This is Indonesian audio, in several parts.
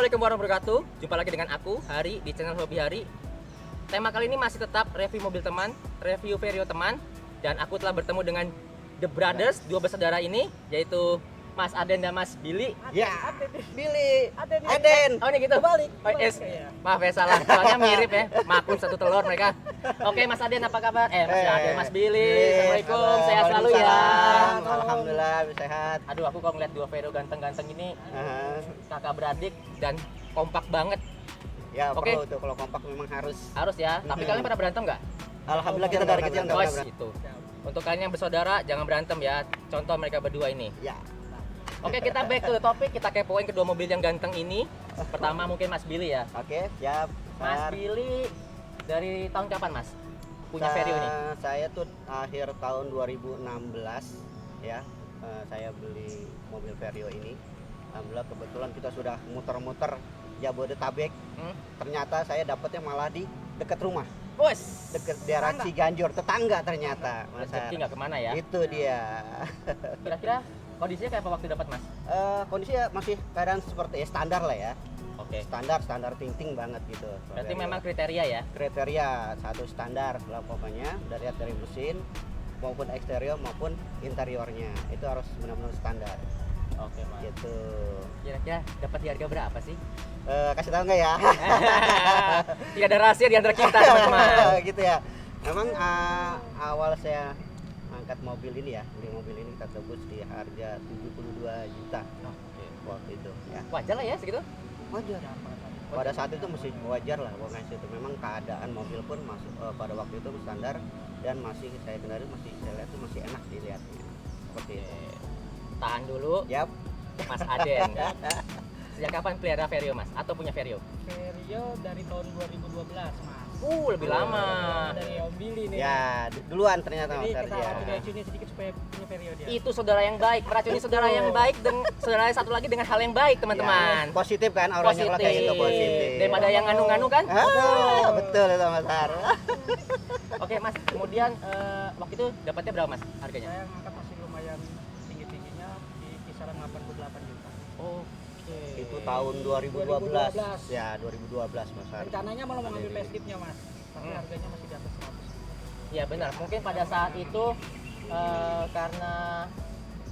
Assalamualaikum warahmatullahi wabarakatuh. Jumpa lagi dengan aku, Hari, di channel Hobi Hari. Tema kali ini masih tetap review mobil teman, review Vario teman. Dan aku telah bertemu dengan The Brothers, dua bersaudara ini, yaitu Mas Aden dan Mas Billy. Ya, Billy, Aden. Oh ini gitu? Balik. Oh, maaf ya salah, soalnya mirip ya. Maklum satu telur mereka. Oke Mas Aden apa kabar? Mas Aden, Mas Billy. Assalamualaikum, sehat selalu ya. Alhamdulillah, sehat. Aduh aku kalau ngeliat dua Vario ganteng-ganteng ini, kakak beradik dan kompak banget. Ya, Oke. perlu tuh kalau kompak memang harus. Harus ya, tapi kalian pada berantem nggak? Alhamdulillah kita dari kecil nggak Bos, pernah berantem. gitu. Untuk kalian yang bersaudara, jangan berantem ya. Contoh mereka berdua ini. Ya. Oke, kita back to the topic. Kita kepoin kedua mobil yang ganteng ini. Pertama mungkin Mas Billy ya. Oke, siap. Mas Billy, dari tahun kapan Mas punya Vario ini? Saya tuh akhir tahun 2016 ya. Saya beli mobil Vario ini. Alhamdulillah kebetulan kita sudah muter-muter Jabodetabek. Ternyata saya dapatnya malah di dekat rumah. Bos, Dekat daerah Ciganjur, tetangga ternyata. Mas rezeki nggak kemana ya? Itu dia. Kira-kira kondisinya kayak apa waktu dapat Mas? Kondisinya masih keadaan seperti standar lah ya. Oke. Standar ting banget gitu. Berarti memang kriteria ya? Kriteria satu standar lah pokoknya. Dari lihat dari mesin maupun eksterior maupun interiornya itu harus benar-benar standar. Oke Mas. Gitu. Kira-kira dapat di harga berapa sih? Kasih tahu nggak ya? Tidak ada rahasia di antara kita teman-teman. Gitu ya. Memang awal saya angkat mobil ini ya, beli mobil ini kita tebus di harga 72 juta Oke. waktu itu ya. Wajar lah ya segitu? Wajar. Pada saat itu masih wajar lah pokoknya itu. Memang keadaan mobil pun masuk pada waktu itu standar dan masih saya kendaraan masih saya lihat itu masih enak dilihatnya. Seperti itu. Tahan dulu, Yap. Mas Aden. Sejak kapan pelihara Vario Mas? Atau punya Vario? Vario dari tahun 2012 Mas. Lebih lama. Dari Om Billy nih. Ya, duluan ternyata Jadi Mas kita Arja. racuni sedikit supaya punya Vario dia. Itu saudara yang baik, meracuni saudara yang baik dan saudara yang satu lagi dengan hal yang baik teman-teman. Ya, positif kan orangnya kalau kayak gitu positif. Daripada yang nganu-nganu kan? Betul itu Mas Har. Oke Mas, kemudian waktu itu dapatnya berapa Mas harganya? Saya ngangkat masih lumayan tinggi-tingginya di kisaran 88 juta. Oke. Itu tahun 2012. Ya, 2012 Mas Har. Rencananya malah mau ngambil faceliftnya Mas. Tapi harganya masih di atas 100. Ya benar, mungkin pada saat itu karena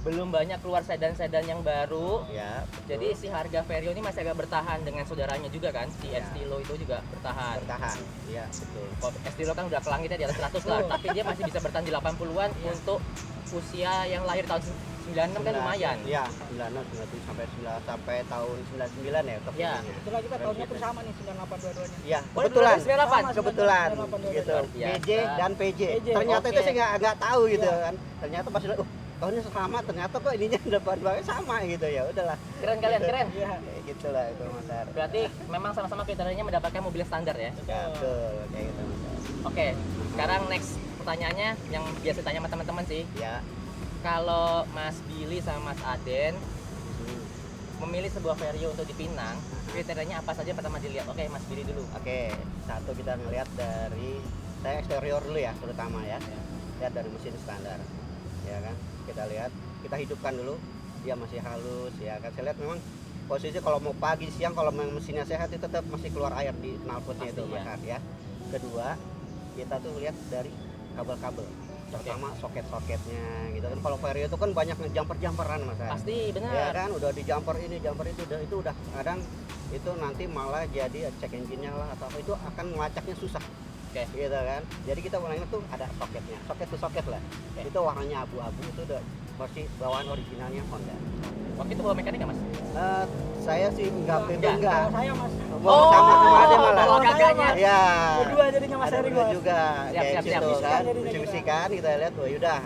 belum banyak keluar sedan-sedan yang baru. Ya, betul. Jadi si harga Vario ini masih agak bertahan dengan saudaranya juga kan, si Ya. Estilo itu juga bertahan. Bertahan. Iya, betul. Kalau Estilo kan udah ke langitnya di atas 100 lah, tapi dia masih bisa bertahan di 80-an untuk usia yang lahir tahun 96 kan lumayan. Iya, 96 97 sampai tahun 99 ya Ya. Itulah kita tahunnya pun sama nih 98 dua-duanya. Iya, Oh, kebetulan. 98? Sama, Kebetulan 98 gitu. Biasa. PJ dan PJ. PJ. Ternyata itu Oke. saya nggak tahu gitu Iya. kan. Ternyata pas lihat tahunnya sama, ternyata kok ininya depan belakang sama gitu ya. Udahlah. Keren kalian, keren. Iya. Kayak gitulah itu Mas Har. Berarti memang sama-sama kriterianya mendapatkan mobil standar ya. Ya, betul kayak gitu Mas Har. Oke, sekarang next pertanyaannya yang biasa tanya sama teman-teman sih. Ya. Kalau Mas Billy sama Mas Aden memilih sebuah Vario untuk dipinang, kriterianya apa saja yang pertama dilihat? Oke, Mas Billy dulu. Oke, satu kita ngelihat dari saya eksterior dulu ya, terutama ya. Lihat dari mesin standar. Ya kan? Kita lihat, kita hidupkan dulu. Dia masih halus ya kan. Saya lihat memang posisi kalau mau pagi siang kalau memang mesinnya sehat itu tetap masih keluar air di knalpotnya itu Pasti, Mas ya. Har, ya. Kedua, kita tuh lihat dari kabel-kabel. Terutama soket-soketnya gitu kan. Kalau Vario itu kan banyak ngejumper-jumperan Mas Har. Pasti Ya benar. kan udah di jumper ini jumper itu udah kadang itu nanti malah jadi cek engine-nya lah atau apa itu akan melacaknya susah. Oke. Gitu kan. Jadi kita mulainya tuh ada soketnya. Soket tuh soket lah. Oke. Itu warnanya abu-abu itu udah masih bawaan originalnya Honda. Waktu itu bawa mekanik nggak Mas? Saya sih enggak Enggak. enggak. Kalau saya Mas. Mau sama ada malah. bawa kakaknya. Ya. Berdua jadinya Mas Ada Heri berdua Mas. juga. Siap, Kayak siap, siap. gitu kan. Jadinya Bisi-bisikan kita lihat wah yaudah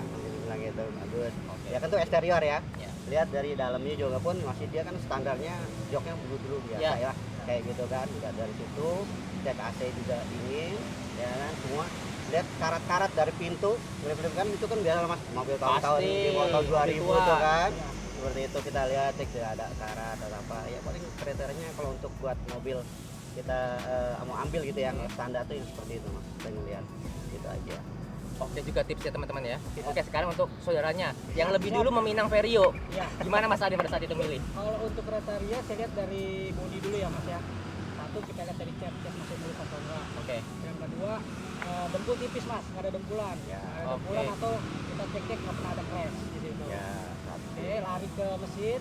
bilang gitu bagus. Ya kan tuh eksterior ya. Ya. Lihat dari dalamnya juga pun masih dia kan standarnya joknya dulu biasa Ya. ya kayak gitu kan. Lihat dari situ cek AC juga dingin ya kan semua. Lihat karat-karat dari pintu film-film kan itu kan biasa Mas mobil tahun-tahun Pasti. di tahun 2000 Tua. tuh kan. Seperti itu kita lihat cek ada karat atau apa ya paling kriterianya kalau untuk buat mobil kita mau ambil gitu yang standar tuh yang seperti itu Mas saya ngeliat gitu aja. Oke juga tipsnya teman-teman ya. Oke sekarang untuk saudaranya yang lebih dulu meminang Vario. Ya. Gimana Mas Adi pada saat itu milih? Kalau untuk kriteria saya lihat dari bodi dulu ya Mas ya. Satu kita lihat dari cat masih mulus atau enggak. Oke. Yang kedua dempul tipis Mas, nggak ada dempulan. Ya. Nggak ada dempulan Oke. atau kita cek nggak pernah ada crash di situ. Ya. Oke, lari ke mesin.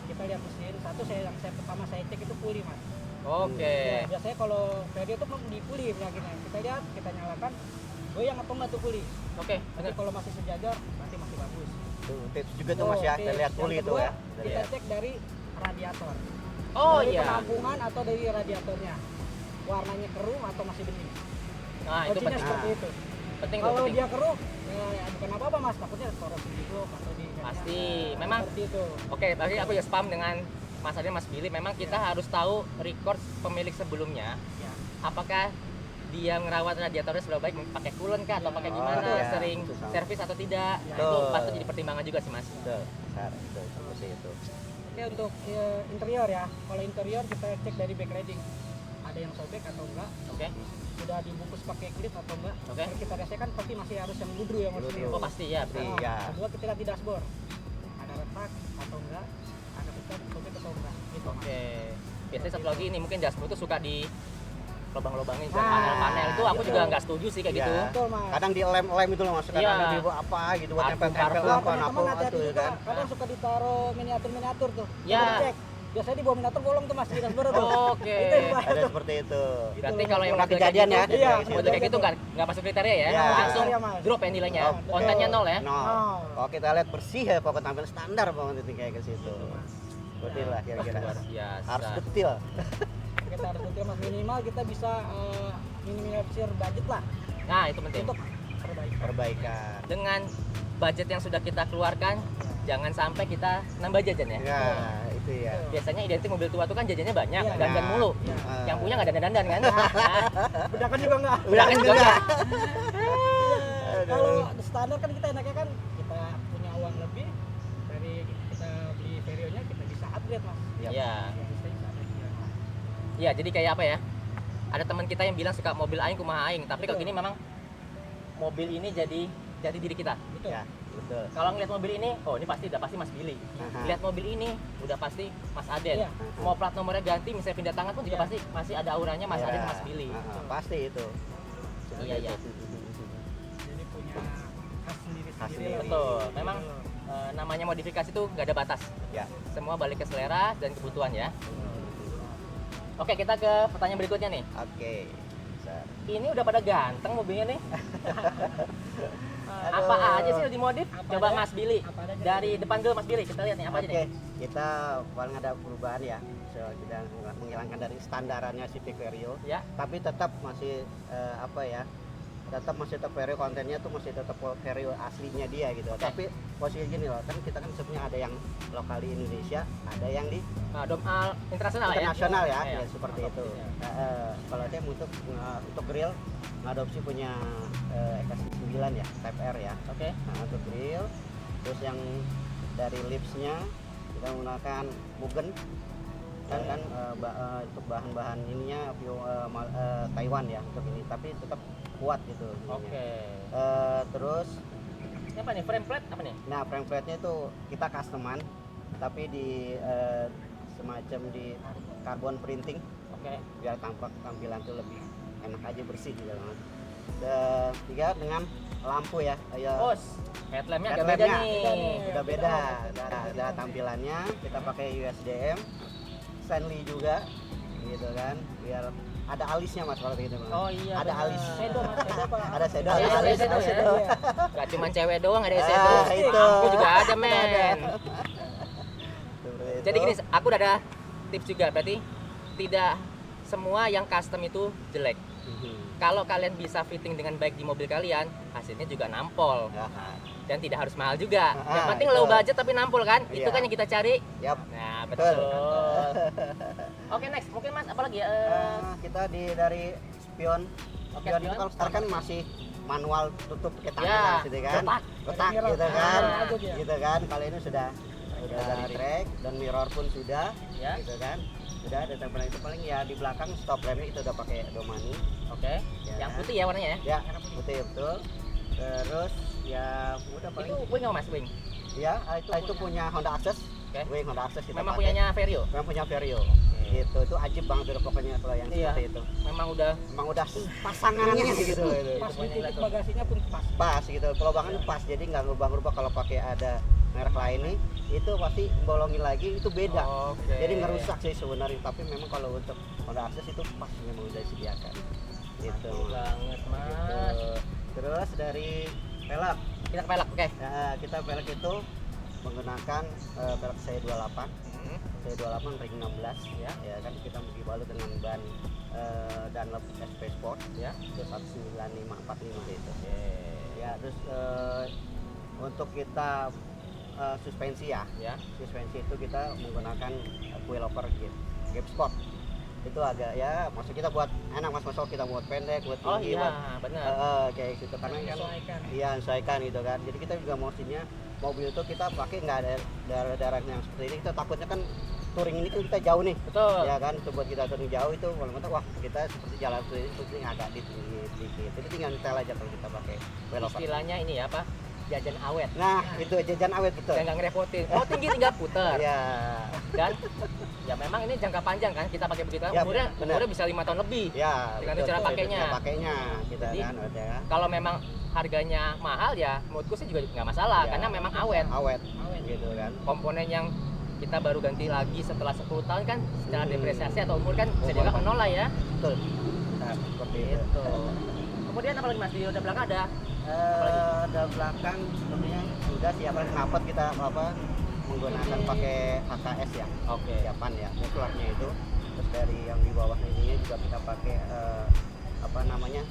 Kita lihat mesin. Satu yang pertama saya cek itu puli Mas. Oke. Ya, biasanya kalau Vario itu di puli penyakitnya. Kita lihat, kita nyalakan goyang atau enggak tuh puli. Oke. Tapi Benar. kalau masih sejajar berarti masih bagus. Tuh, tips juga tuh Mas ya. Oke, Kita lihat yang puli itu kedua, ya. Kita Kita lihat. cek dari radiator. Oh dari iya. penampungan atau dari radiatornya. Warnanya keruh atau masih bening. Nah itu Kuncinya penting. seperti itu. Penting tuh, Kalau penting. dia keruh, ya bukan apa-apa Mas, takutnya korosi juga atau di Pasti. Memang. seperti itu. Oke, tadi aku ya spam dengan Mas Adi, Mas Billy. Memang kita harus tahu record pemilik sebelumnya. Ya. Apakah dia ngerawat radiatornya sudah baik, pakai coolant kah atau pakai Oh, gimana, iya. sering Itu sama. servis atau tidak. Ya. Nah, itu Betul. patut jadi pertimbangan juga sih Mas. Betul. Besar, betul. Seperti itu. Oke, untuk interior ya. Kalau interior kita cek dari backlighting. Ada yang sobek atau enggak? Oke. Sudah dibungkus pakai kulit atau enggak? Oke. Kalau kita rasa kan pasti masih harus yang ludru ya Mas. Ludru. Oh pasti ya. Pasti. Nah, Iya. Kedua kita lihat di dashboard. Ada retak atau enggak? Ada pecah sobek atau enggak? Gitu. Mas. Oke. Biasanya satu lagi ini mungkin dashboard itu suka di lubang-lubangin buat Nah, panel-panel itu aku itu. juga nggak setuju sih kayak Iya. gitu. Betul Mas. Kadang di lem itu loh Mas. Kadang Iya. ada di apa gitu buat Parfum, tempel-tempel parfum. Nah, apa teman-teman napo hati-hati itu juga. kan. Kadang suka ditaruh miniatur-miniatur tuh. Ya. Kita cek. Biasanya di bawah miniatur bolong tuh Mas di dashboard tuh. Oke. Itu yang bahaya Ada tuh. seperti itu. Berarti kalau yang Pernah model kejadian kayak ya? gitu, Iya, model kayak gitu nggak masuk kriteria ya, Iya. langsung Kriteria, Mas. drop ya nilainya, Oh, betul. kontennya 0 ya. No. Oh. Kalau kita lihat bersih ya, pokoknya tampil standar pokoknya itu kayak ke situ. Seperti lah kira-kira. Luar biasa. Harus detail. Kita harus betul Mas, minimal kita bisa minimalisir budget lah Nah itu penting. untuk perbaikan. Perbaikan. Dengan budget yang sudah kita keluarkan, jangan sampai kita nambah jajan ya. Ya, itu ya. Biasanya identik mobil tua tuh kan jajannya banyak, Iya. dandan mulu. Iya. Yang punya nggak dandan-dandan kan? Nah, Bedakan juga enggak? udah kan juga nggak? Kalau standar kan kita enaknya kan kita punya uang lebih dari kita beli Vario-nya kita bisa upgrade Mas. Yap. Iya. Ya, bisa upgrade ya. Iya, jadi kayak apa ya? Ada teman kita yang bilang suka mobil aing kumaha aing, tapi kalau Betul. gini memang mobil ini jadi diri kita. Betul. Ya, betul. Kalau ngeliat mobil ini, oh ini pasti udah pasti Mas Billy. Aha. Lihat mobil ini udah pasti Mas Aden. Iya. Mau plat nomornya ganti, misalnya pindah tangan pun juga Iya. pasti masih ada auranya Mas Ya. Aden, Mas Billy. Pasti itu. Iya, iya. Jadi punya khas sendiri. Khas sendiri. Betul. Memang namanya modifikasi tuh nggak ada batas. Ya. Semua balik ke selera dan kebutuhan ya. Oke, kita ke pertanyaan berikutnya nih. Oke. Besar. Ini udah pada ganteng mobilnya nih. Apa aja sih yang dimodif? Apa Coba ada? Mas Billy. Apa ada? Dari depan dulu Mas Billy, kita lihat nih apa aja Oke, nih. kita paling ada perubahan ya. So, kita menghilangkan dari standarannya Civic Vario, Ya. tapi tetap masih apa ya? Tetap masih tetap Vario, kontennya tuh masih tetap Vario aslinya dia gitu. Oke. Tapi posisi gini loh, kan kita kan sebenarnya ada yang lokal di Indonesia, ada yang di Nah, domal internasional ya. internasional ya, Iya. ya seperti itu. Adopsinya. Kalau saya untuk grill ngadopsi punya EK9 ya, Type R ya. Oke. Nah, untuk grill, terus yang dari lipsnya kita menggunakan Mugen kan untuk bahan-bahan ininya Taiwan ya untuk ini, tapi tetap kuat gitu. ininya. Oke. Terus, Ini apa nih? Frame plate apa nih? nah frame plate-nya itu kita customan, tapi di semacam di carbon printing Oke. biar tampilan tuh lebih enak aja, bersih gitu loh. Tiga dengan lampu ya, Oh, headlampnya agak beda Headlampnya. nih. udah beda. Ada tampilannya, kita pakai USDM, Stanley juga, gitu kan, biar ada alisnya Mas kalau gitu Mas. Oh iya. Ada benar. alis. Shadow Mas, shadow apa? Ada shadow, Iya, ada ada alis, shadow ada ya. shadow. Iya. Gak cuma cewek doang ada Ah, shadow. itu. Aku juga ada men. Seperti itu. Jadi gini, aku udah ada tips juga. Berarti tidak semua yang custom itu jelek. Mhm. Kalau kalian bisa fitting dengan baik di mobil kalian, hasilnya juga nampol Ya, dan tidak harus mahal juga. Ah, Yang penting itu. low budget tapi nampol kan? Itu Iya. kan yang kita cari. yap. Nah, Betul. betul. Oke, next. Mungkin Mas apa lagi ya? Kita dari spion. Oke, Spion itu spion. kalau sekarang kan masih manual tutup pakai tangan Ya, gitu kan. retak. Retak Ada gitu mirror. kan. Ah, itu dia. Gitu kan. Kalau ini sudah dari Dari- track dan mirror pun sudah, Ya. gitu kan. Sudah ada tampilan itu, paling ya di belakang stop lamp itu udah pakai Domani. Oke. Ya. Yang putih ya warnanya ya. Ya, betul betul. Terus ya udah paling Itu wing nggak mas wing? ya itu punya Honda Access. Oke. Wing Honda Access kita Memang pakai. punyanya Vario. Memang punya Vario. Gitu. Itu ajib banget udah pokoknya kalau yang Iya. seperti itu. Memang udah Emang udah pasangannya gitu. Pas di poinnya titik tuh. bagasinya pun pas. Pas gitu. Pelobangan pas jadi nggak ngubah-ngubah kalau pakai ada merek lain nih itu pasti bolongin lagi itu beda. Oke. Jadi ngerusak sih sebenarnya, tapi memang kalau untuk Honda Access itu pas memang udah disediakan. Gitu. Mantap banget mas. Gitu. Terus dari pelek, Kita ke pelek, oke. kita pelek itu menggunakan pelek C28, Hmm. C28 ring 16 ya kan kita dibalut dengan ban Dunlop SP Sport ya, itu 19545 gitu. Oke. Ya terus untuk kita suspensi ya, Ya. suspensi itu kita menggunakan coilover gap sport. Itu agak ya maksud kita buat enak mas, masuk kita buat pendek buat Oh tinggi iya, buat benar. kayak gitu karena kan Menyesuaikan. iya sesuaikan gitu kan. Jadi kita juga maunya mobil itu kita pakai nggak ada daerah-daerah yang seperti ini, kita takutnya kan touring ini kan kita jauh nih Betul. ya kan, itu buat kita touring jauh itu kalau kita wah kita seperti jalan touring agak dikit, jadi tinggal nyetel aja kalau kita pakai coilover. Istilahnya ini ya apa? Jajan awet. Nah itu jajan awet betul Dan nggak ngerepotin. Oh tinggi tinggal puter. ya. Dan ya memang ini jangka panjang kan kita pakai begitu. Ya, Umurnya benar. bisa 5 tahun lebih. Ya, Dengan betul, cara betul, pakainya. cara pakainya kita Jadi, kan ya. Kalau memang harganya mahal ya menurutku sih juga nggak masalah Ya. karena memang awet. Awet Awet. gitu kan. Komponen yang kita baru ganti lagi setelah 10 tahun kan secara Hmm. depresiasi atau umur kan bisa dianggap nol lah ya. Betul. Nah, seperti itu. Gitu. Kemudian apa lagi mas di roda belakang ada? Dari belakang sebenarnya sudah siap knalpot kita menggunakan pakai HKS ya. Oke. Siapan ya, mufflernya itu. Terus dari yang di bawah ini juga kita pakai apa namanya?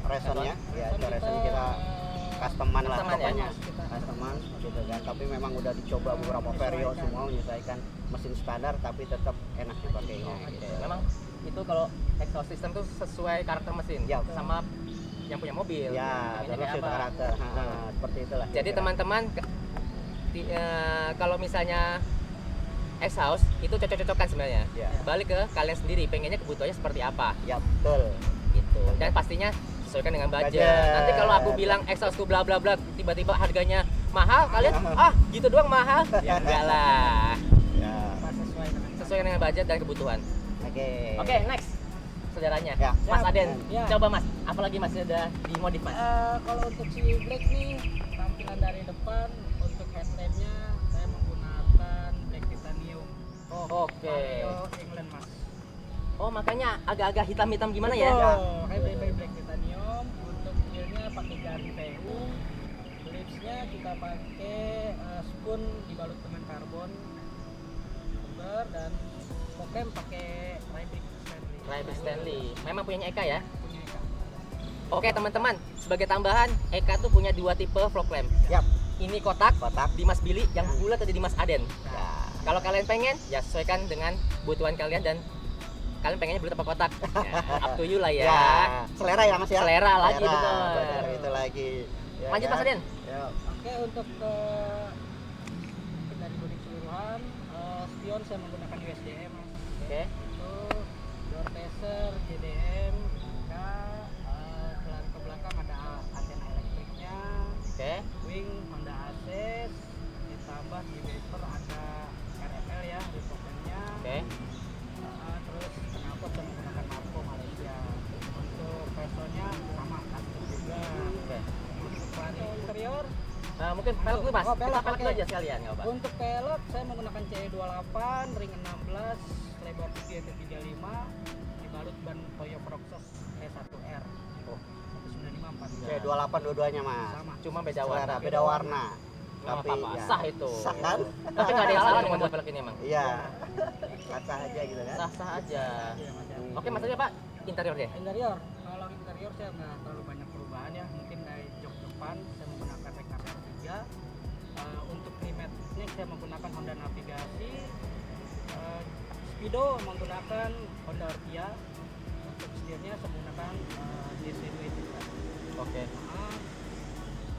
Resonnya ya, itu resonnya kita customan lah Customan ya? pokoknya. Customan gitu kan. Tapi memang udah dicoba beberapa vario semua menyesuaikan mesin standar tapi tetap enak dipakainya Oke. gitu. Memang itu kalau exhaust system tuh sesuai karakter mesin Ya. sama yang punya mobil. Ya, Pengennya terus kayak itu apa. karakter. Seperti itulah. Jadi kira-kira. teman-teman kalau misalnya exhaust itu cocok-cocokan sebenarnya. Ya. Balik ke kalian sendiri pengennya kebutuhannya seperti apa Ya, betul. gitu. Dan pastinya sesuaikan dengan budget. Budget. Nanti kalau aku bilang exhaustku bla bla bla tiba-tiba harganya mahal, kalian gitu doang mahal. Ya enggak lah. Ya. Pas sesuai dengan Sesuai dengan budget dan kebutuhan. Oke. Oke, next. Saudaranya. Ya. Mas Ya. Aden. Ya. Coba Mas, apalagi Mas ada dimodif Mas? Kalau untuk si Black nih tampilan dari depan untuk headlampnya saya menggunakan black titanium. Oke. Vario England mas. Oh, makanya agak-agak hitam-hitam gimana ya? Headlamp black titanium. Untuk wheelnya pakai garing PU. Lipsnya kita pakai spoon dibalut dengan karbon fiber dan pokem pakai Rybrik Stanley. Rybrik Stanley. Memang punyanya Eka ya? Punya Eka. Oke teman-teman, sebagai tambahan, Eka tuh punya 2 tipe fog lamp. Yap. Ini kotak, Kotak. di Mas Billy, yang bulat ada di Mas Aden. Ya. Kalau kalian pengen, ya sesuaikan dengan kebutuhan kalian dan kalian pengennya bulat apa kotak. Ya, up to you lah ya. Ya. Selera ya Mas ya. Selera lagi, Selera, betul. benar, itu lagi. Ya Lanjut kan? Mas Aden. Ya. Oke, untuk dari bodi keseluruhan, spion saya menggunakan USDM mas. Oke. Itu door teaser JDM, ke belakang ada antena elektriknya, Oke. wing Honda Access, ditambah di bumper ada RFL ya, reflectornya. Oke. Terus knalpot saya menggunakan Marco Malaysia. Untuk pesonya sama custom juga. Oke. Untuk pelari interior, Mungkin pelek dulu Mas. Oh, pelek, Kita pelek dulu oke. aja sekalian, nggak apa. untuk pelek saya menggunakan C28 ring 16 lebar 7 35 dibalut ban Toyo Proxos E1R. Oh. 195 Ya. C28 dua-duanya Mas. sama. Cuma beda Selera, warna. beda warna. Nggak Tapi apa-apa, ya, sah itu. Sah kan? Tapi nggak ada yang salah dengan dua pelek ini emang. Iya. Sah aja gitu kan. Sah-sah aja. Iya, Mas, ya. Oke, Mas Aden Pak, interior deh. Interior, kalau interior saya nggak terlalu banyak perubahan ya. Mungkin dari jok depan saya menggunakan Rekar R3. Untuk rematnya saya menggunakan Honda Navigasi. Speedo menggunakan Honda Ortia. Untuk setirnya saya menggunakan DC2 juga. Oke. Nah,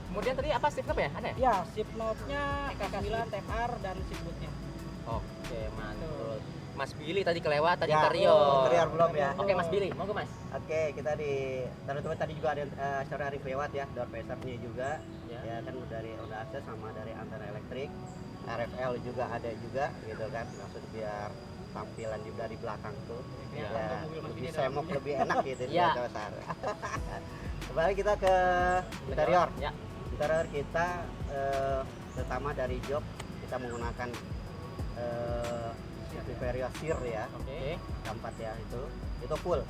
Kemudian tadi apa shift knob ya? Ada ya? ya, seat knob-nya K9 TR dan seat boot-nya. Oke, mantul. Mas Billy tadi kelewat, tadi Ya, interior. interior belum ya. Oke Mas Billy, monggo Mas. Oke, kita di teman-teman tadi juga ada secara Arif lewat ya, door facer-nya juga. Ya. Ya kan dari Honda Access sama dari Antara Elektrik. RFL juga ada juga gitu kan. Maksud biar tampilan di dari belakang tuh Ya, ya, untuk mobil Mas lebih Billy ada semok, lebih enak gitu Ya. di besar. Kembali kita ke interior. Ya. Interior kita terutama dari jok kita menggunakan Vario Sir ya. Oke. Keempat ya itu full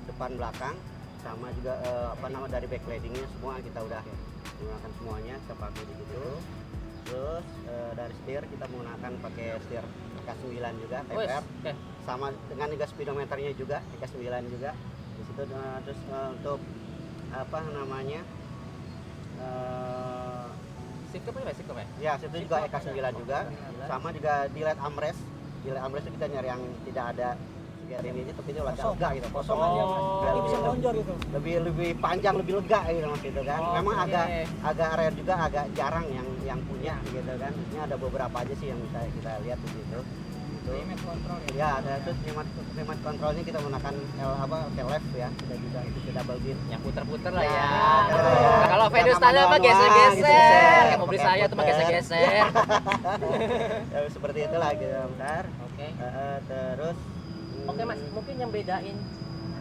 depan belakang sama juga dari backlightingnya semua kita udah menggunakan semuanya kita pakai di situ. Terus dari setir kita menggunakan pakai setir K9 juga Wes, TPR oke. sama dengan juga speedometernya juga K9 juga di situ. Terus untuk apa namanya Sikep ya, sikep ya. ya situ juga EK9 juga sama juga di LED armrest. Di LED armrest itu kita nyari yang tidak ada biar ini tapi itu lega gitu, kosong aja Mas. Biar Jadi bisa lebih- lonjor itu. lebih panjang, lebih lega gitu Mas gitu kan. Memang Oke. agak rare juga, agak jarang yang punya gitu kan. Ini ada beberapa aja sih yang bisa kita lihat di situ. Itu Remote control ya. ya ada terus remote controlnya kita menggunakan left ya. Kita juga itu ke double bin. Yang puter-puter lah Ya, ya. ya. Nah, kalau Vario Jangan standar mah manual, geser-geser. geser. Kayak mobil saya tuh mah Puter. geser-geser. Ya, seperti itulah gitu bentar. Oke. Terus Oke Mas, mungkin yang bedain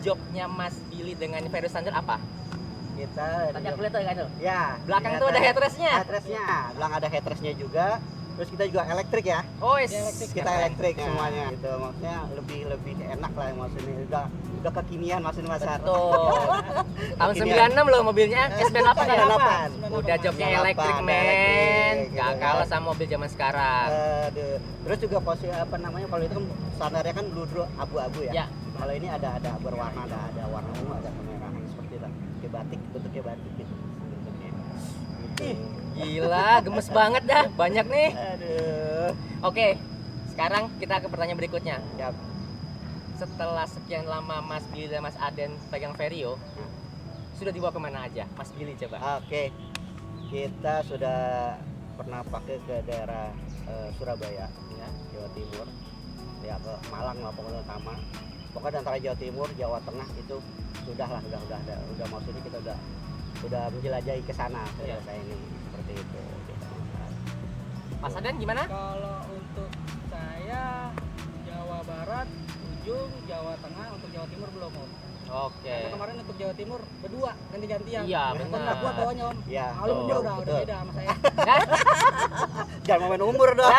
joknya Mas Billy dengan Vario standar apa? kita Tadi aku lihat tuh kan tuh. ya Belakang di tuh ada headrestnya. headrestnya belakang ada headrestnya juga. Terus kita juga elektrik ya. Oh, Dia elektrik. Kita elektrik semuanya gitu, maksudnya lebih enak lah maksudnya, udah kekinian maksudnya Mas Har. Betul. Tahun Kekinian. 96 loh mobilnya, S98 ya. 98. Udah joknya 98, elektrik men. elektrik, Gak gitu kalah kan. sama mobil zaman sekarang. Terus juga posisi apa namanya, kalau itu kan standarnya kan blue abu-abu ya. Ya. Kalau ini ada berwarna, ada warna ungu, ada kemerahan seperti itu, kayak batik, bentuknya batik gitu. Bentuknya. Gitu. Gila, gemes banget dah. Banyak nih. Aduh. Oke, sekarang kita ke pertanyaan berikutnya. Ya, Setelah sekian lama Mas Billy dan Mas Aden pegang Vario, sudah dibawa kemana aja? Mas Billy coba. Oke, kita sudah pernah pakai ke daerah Surabaya, ya, Jawa Timur, ya ke Malang lah pokoknya utama. Pokoknya antara Jawa Timur, Jawa Tengah itu sudah maksudnya kita udah menjelajahi ke sana Iya. saya ini seperti itu. Gitu. Mas Aden gimana? Kalau untuk saya Jawa Barat, ujung Jawa Tengah, untuk Jawa Timur belum Om. Oke. Karena kemarin untuk Jawa Timur berdua ganti-gantian. Iya, Om benar. nggak kuat bawanya Om. Ya, Kalau betul, dia udah betul. beda sama saya. Jangan main umur dong.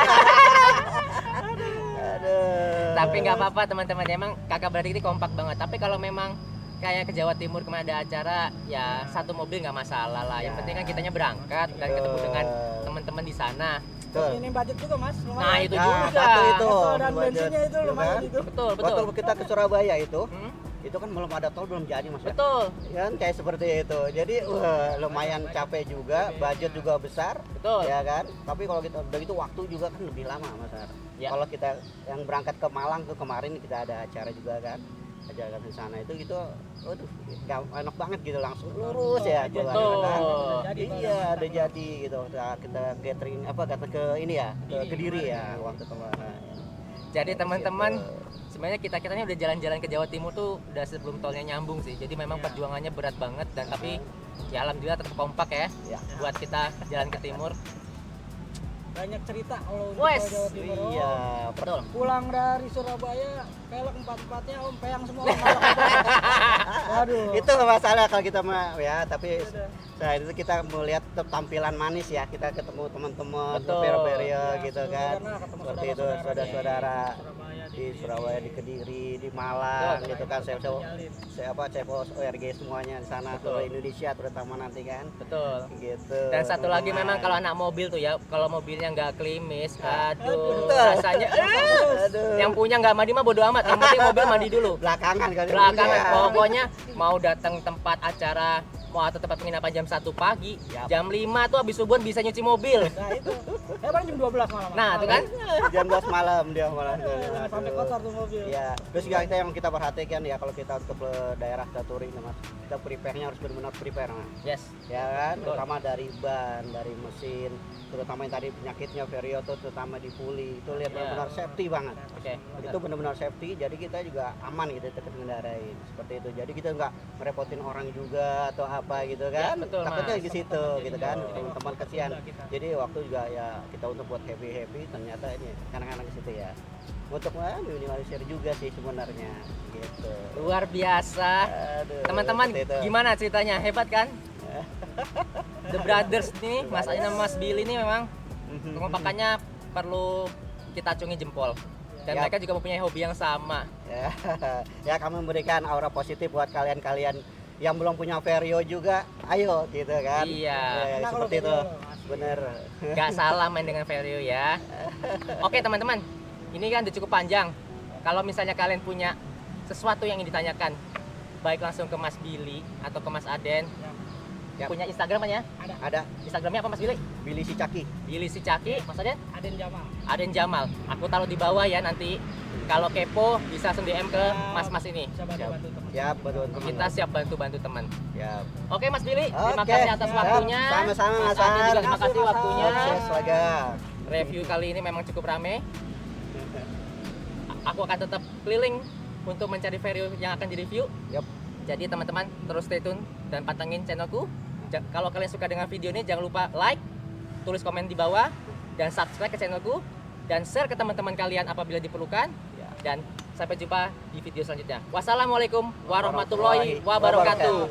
Aduh. Tapi nggak apa-apa teman-teman, emang kakak beradik ini kompak banget. Tapi kalau memang kayak ke Jawa Timur kemarin ada acara, ya satu mobil nggak masalah lah. Yang Ya. penting kan kitanya berangkat dan ketemu dengan teman-teman di sana. Betul. Ini budget juga Mas, lumayan. Nah, itu Nah, juga. satu itu. Tol dan budget, bensinnya itu ya lumayan kan? itu. Betul, betul. Waktu kita ke Surabaya itu Hmm? kan belum ada tol, belum jadi Mas. Ya? Betul, Ya kan kayak seperti itu. Jadi lumayan capek juga, budget juga besar, betul. ya kan. Tapi kalau kita udah gitu waktu juga kan lebih lama Mas Har. Ya. Kalau kita yang berangkat ke Malang tuh kemarin kita ada acara juga kan. Acara di sana itu gitu, waduh, enak banget gitu, langsung lurus ya jalan, Betul. kan. Jadi Iya, udah jadi gitu. Kita gathering datang ke ini ya, ke Kediri ya waktu kemarin. Jadi teman-teman, Gitu. sebenarnya kita-kitanya udah jalan-jalan ke Jawa Timur tuh udah sebelum tolnya nyambung sih. Jadi memang Ya. perjuangannya berat banget dan tapi ya alhamdulillah tetap kompak ya Ya. buat kita jalan ke timur. banyak cerita kalau untuk Wes, Jawa Timur. Om. Iya, Betul. Pulang dari Surabaya, pelek empat-empatnya Om, peyang semua Om. Aduh. itu masalah kalau kita mah ya, tapi Udah. nah itu kita melihat tampilan manis ya, kita ketemu teman-teman Betul. Pero-pero Ya, gitu seluruh kan, karena ketemu seperti itu saudara-saudara di Surabaya, di Kediri, di Malang Betul. gitu kan, saya Jalin. ORG semuanya di sana, Betul. seluruh Indonesia terutama nanti kan Betul. gitu. Dan satu lagi teman-teman. memang kalau anak mobil tuh ya, kalau mobilnya nggak klimis, aduh, Betul. rasanya Aduh. yang punya nggak mandi mah bodo amat, yang penting mobil mandi dulu. belakangan kali Belakangan ya. pokoknya mau datang tempat acara mau atau tempat penginapan jam 1 pagi, Yap. jam 5 tuh habis subuhan bisa nyuci mobil. Nah itu, paling jam 12 malam. Nah, tuh kan? Jam 12 malam dia malah. Jangan sampai kotor tuh mobil. Ya, terus juga kita yang kita perhatikan ya kalau kita untuk ke daerah touring Mas, kita prepare-nya harus benar-benar prepare Mas. Yes. Ya kan, Betul. terutama dari ban, dari mesin, terutama yang tadi penyakitnya Vario tuh terutama di puli itu lihat Ya. benar-benar safety banget. Oke. Itu benar-benar safety, jadi kita juga aman gitu ketika ngendarain seperti itu. Jadi kita nggak merepotin orang juga atau apa gitu kan. Ya, betul, Takutnya Mas. di situ gitu kan, Betul. teman-teman kesian. Kita. Jadi waktu juga ya kita untuk buat happy ternyata ini kadang-kadang di situ ya. Untuk minimalisir juga sih sebenarnya gitu. Luar biasa. Aduh, Teman-teman, seperti itu. gimana ceritanya? Hebat kan? The Brothers nih, Mas Aina, Mas Billy ini memang kekompakannya perlu kita acungi jempol. Dan Yap. mereka juga mempunyai hobi yang sama. Ya, ya kami memberikan aura positif buat kalian-kalian yang belum punya Vario juga. Ayo gitu kan. Iya. Ya, Enak seperti kalau itu. Vario, asli. Bener. Gak salah main dengan Vario ya. Oke teman-teman, ini kan udah cukup panjang. Kalau misalnya kalian punya sesuatu yang ingin ditanyakan, baik langsung ke Mas Billy atau ke Mas Aden. Yap. Punya Instagram kan ya? Ada Instagramnya apa Mas Billy? Billy si Caki. Billy si Caki, Mas Aden? Aden Jamal. Aden Jamal. Aku taruh di bawah ya nanti. Kalau kepo bisa langsung DM ke mas-mas ini. Bisa bantu-bantu teman. Ya, betul teman. Kita siap bantu-bantu teman. Ya. Oke Mas Billy, terima Oke. kasih atas Siap. waktunya. Sama-sama, Mas Mas Aden Ar. juga terima kasih Mas Ar. waktunya. Sukses laga. Review kali ini memang cukup rame. Aku akan tetap keliling untuk mencari Vario yang akan direview. Yap. Jadi teman-teman terus stay tune dan pantengin channelku. Kalau kalian suka dengan video ini jangan lupa like, tulis komen di bawah, dan subscribe ke channelku, dan share ke teman-teman kalian apabila diperlukan. Ya. Dan sampai jumpa di video selanjutnya. Wassalamualaikum warahmatullahi wabarakatuh.